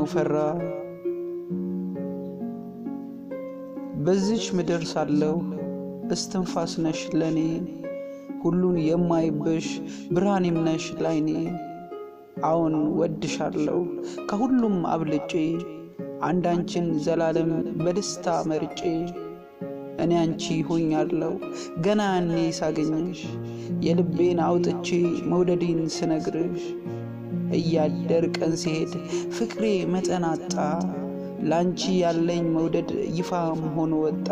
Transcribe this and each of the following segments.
ነው ፈራ በዚች ምድር ሳለሁ እስትንፋስ ነሽ ለኔ ሁሉን የማይብሽ ብርሃኔም ነሽ ላይኔ አሁን ወድሻለሁ ከሁሉም አብልጬ አንዳንቺን ዘላለም በደስታ መርጬ እኔ አንቺ ሆኛለሁ ገና እኔ ሳገኝሽ የልቤን አውጥቼ መውደዴን ስነግርሽ እያደር ቀን ሲሄድ ፍቅሬ መጠናጣ ላንቺ ያለኝ መውደድ ይፋም ሆኖ ወጣ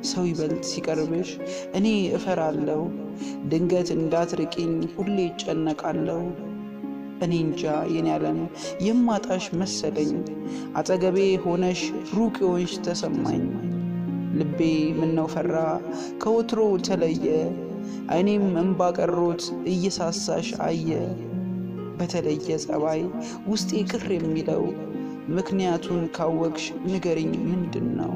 ሰው ይበልጥ ሲቀርብሽ እኔ እፈራለሁ ድንገት እንዳትርቂኝ ሁሌ ጨነቃለሁ እኔ እንጃ የኔ ዓለም የማጣሽ መሰለኝ አጠገቤ ሆነሽ ሩቅ ሆንሽ ተሰማኝ ልቤ ምን ነው ፈራ ከወትሮ ተለየ አይኔም እንባ ቀሮት እየሳሳሽ አየ በተለየ ጸባይ ውስጤ ቅር የሚለው ምክንያቱን ካወቅሽ ንገሪኝ ምንድነው